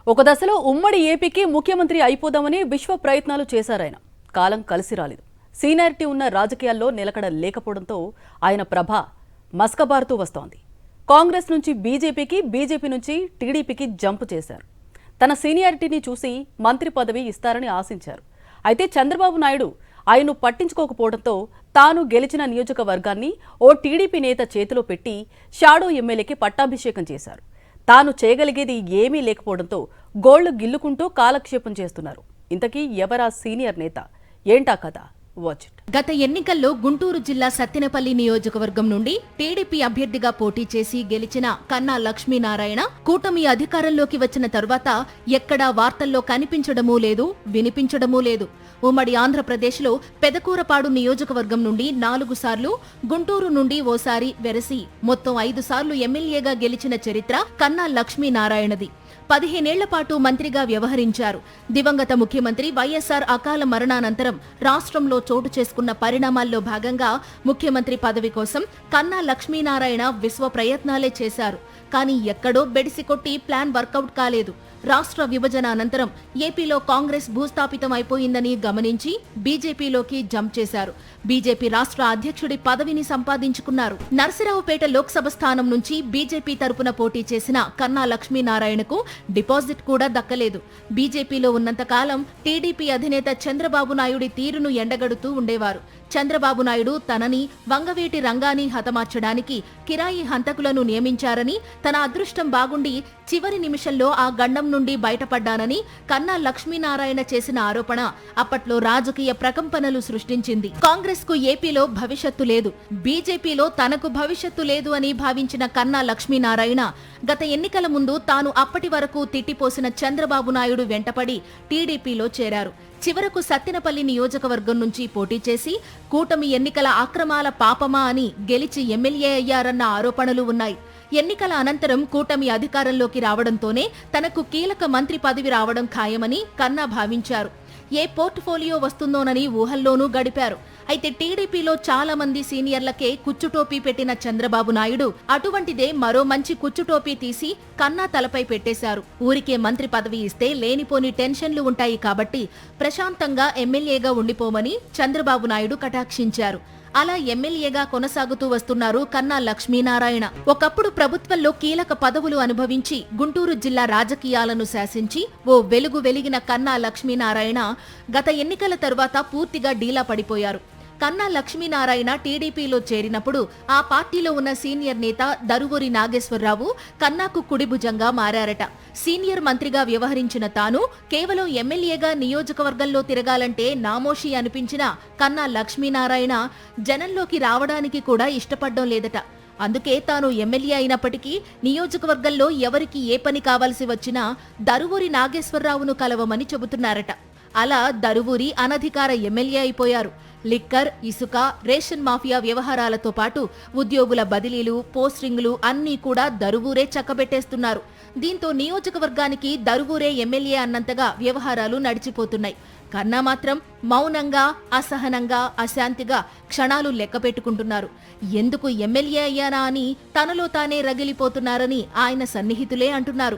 ఒక దశలో ఉమ్మడి ఏపీకి ముఖ్యమంత్రి అయిపోదామని విశ్వ ప్రయత్నాలు చేశారాయన. కాలం కలిసి రాలేదు. సీనియారిటీ ఉన్న రాజకీయాల్లో నిలకడ లేకపోవడంతో ఆయన ప్రభ మస్కబారుతూ వస్తోంది. కాంగ్రెస్ నుంచి బీజేపీకి, బీజేపీ నుంచి టీడీపీకి జంప్ చేశారు. తన సీనియారిటీని చూసి మంత్రి పదవి ఇస్తారని ఆశించారు. అయితే చంద్రబాబు నాయుడు ఆయన్ను పట్టించుకోకపోవడంతో తాను గెలిచిన నియోజకవర్గాన్ని ఓ టీడీపీ నేత చేతిలో పెట్టి షాడో ఎమ్మెల్యేకి పట్టాభిషేకం చేశారు. తాను చేయగలిగేది ఏమీ లేకపోవడంతో గోళ్లు గిల్లుకుంటూ కాలక్షేపం చేస్తున్నారు. ఇంతకీ ఎవరా సీనియర్ నేత? ఏంటా కథ? Watch it. గత ఎన్నికల్లో గుంటూరు జిల్లా సత్తెనపల్లి నియోజకవర్గం నుండి టీడీపీ అభ్యర్థిగా పోటీ చేసి గెలిచిన కన్నా లక్ష్మీనారాయణ కూటమి అధికారంలోకి వచ్చిన తరువాత ఎక్కడా వార్తల్లో కనిపించడమూ లేదు, వినిపించడమూ లేదు. ఉమ్మడి ఆంధ్రప్రదేశ్లో పెదకూరపాడు నియోజకవర్గం నుండి 4 సార్లు, గుంటూరు నుండి ఓసారి వెరసి మొత్తం 5 సార్లు ఎమ్మెల్యేగా గెలిచిన చరిత్ర కన్నా లక్ష్మీనారాయణది. 15 ఏళ్ల పాటు మంత్రిగా వ్యవహరించారు. దివంగత ముఖ్యమంత్రి వైఎస్ఆర్ అకాల మరణానంతరం రాష్ట్రంలో చోటు చేసుకున్న పరిణామాల్లో భాగంగా ముఖ్యమంత్రి పదవి కోసం కన్నా లక్ష్మీనారాయణ విశ్వ ప్రయత్నాలే చేశారు. కానీ ఎక్కడో బెడిసికొట్టి ప్లాన్ వర్కౌట్ కాలేదు. రాష్ట్ర విభజన అనంతరం ఏపీలో కాంగ్రెస్ భూస్థాపితం అయిపోయిందని గమనించి బీజేపీలోకి జంప్ చేశారు. బీజేపీ రాష్ట్ర అధ్యక్షుడి పదవిని సంపాదించుకున్నారు. నర్సరావుపేట లోక్సభ స్థానం నుంచి బీజేపీ తరపున పోటీ చేసిన కన్నా లక్ష్మీనారాయణకు డిపాజిట్ కూడా దక్కలేదు. బీజేపీలో ఉన్నంతకాలం టీడీపీ అధినేత చంద్రబాబు నాయుడి తీరును ఎండగడుతూ ఉండేవారు. చంద్రబాబు నాయుడు తనని, వంగవీటి రంగాని హతమార్చడానికి కిరాయి హంతకులను నియమించారని, తన అదృష్టం బాగుండి చివరి నిమిషంలో ఆ గండం నుండి బయటపడ్డానని కన్నా లక్ష్మీనారాయణ చేసిన ఆరోపణ అప్పట్లో రాజకీయ ప్రకంపనలు సృష్టించింది. కాంగ్రెస్ కు ఏపీలో భవిష్యత్తు లేదు, బీజేపీలో తనకు భవిష్యత్తు లేదు అని భావించిన కన్నా లక్ష్మీనారాయణ గత ఎన్నికల ముందు తాను అప్పటి వరకు తిట్టిపోసిన చంద్రబాబు నాయుడు వెంటపడి టీడీపీలో చేరారు. చివరకు సత్తెనపల్లి నియోజకవర్గం నుంచి పోటీ చేసి కూటమి ఎన్నికల అక్రమాల పాపమా అని గెలిచి ఎమ్మెల్యే అయ్యారన్న ఆరోపణలు ఉన్నాయి. ఎన్నికల అనంతరం కూటమి అధికారంలోకి రావడంతోనే తనకు కీలక మంత్రి పదవి రావడం ఖాయమని కన్నా భావించారు. ఏ పోర్ట్ఫోలియో వస్తుందోనని ఊహల్లోనూ గడిపారు. అయితే టీడీపీలో చాలా మంది సీనియర్లకే కుచ్చుటోపీ పెట్టిన చంద్రబాబు నాయుడు అటువంటిదే మరో మంచి కుచ్చుటోపీ తీసి కన్నా తలపై పెట్టేశారు. ఊరికే మంత్రి పదవి ఇస్తే లేనిపోని టెన్షన్లు ఉంటాయి కాబట్టి ప్రశాంతంగా ఎమ్మెల్యేగా ఉండిపోమని చంద్రబాబు నాయుడు కటాక్షించారు. అలా ఎమ్మెల్యేగా కొనసాగుతూ వస్తున్నారు కన్నా లక్ష్మీనారాయణ. ఒకప్పుడు ప్రభుత్వంలో కీలక పదవులు అనుభవించి గుంటూరు జిల్లా రాజకీయాలను శాసించి ఓ వెలుగు వెలిగిన కన్నా లక్ష్మీనారాయణ గత ఎన్నికల తరువాత పూర్తిగా డీలా పడిపోయారు. కన్నా లక్ష్మీనారాయణ టీడీపీలో చేరినప్పుడు ఆ పార్టీలో ఉన్న సీనియర్ నేత దరువూరి నాగేశ్వరరావు కన్నాకు కుడిభుజంగా మారారట. సీనియర్ మంత్రిగా వ్యవహరించిన తాను కేవలం ఎమ్మెల్యేగా నియోజకవర్గంలో తిరగాలంటే నామోషి అనిపించిన కన్నా లక్ష్మీనారాయణ జనంలోకి రావడానికి కూడా ఇష్టపడ్డం లేదట. అందుకే తాను ఎమ్మెల్యే అయినప్పటికీ నియోజకవర్గంలో ఎవరికి ఏ పని కావాల్సి వచ్చినా దరువూరి నాగేశ్వరరావును కలవమని చెబుతున్నారట. అలా దరువూరి అనధికార ఎమ్మెల్యే అయిపోయారు. లిక్కర్, ఇసుక, రేషన్ మాఫియా వ్యవహారాలతో పాటు ఉద్యోగుల బదిలీలు, పోస్టింగులు అన్నీ కూడా దరువూరే చక్కబెట్టేస్తున్నారు. దీంతో నియోజకవర్గానికి దరువూరే ఎమ్మెల్యే అన్నంతగా వ్యవహారాలు నడిచిపోతున్నాయి. కన్నా మాత్రం మౌనంగా, అసహనంగా, అశాంతిగా క్షణాలు లెక్క పెట్టుకుంటున్నారు. ఎందుకు ఎమ్మెల్యే అయ్యానా అని తనలో తానే రగిలిపోతున్నారని ఆయన సన్నిహితులే అంటున్నారు.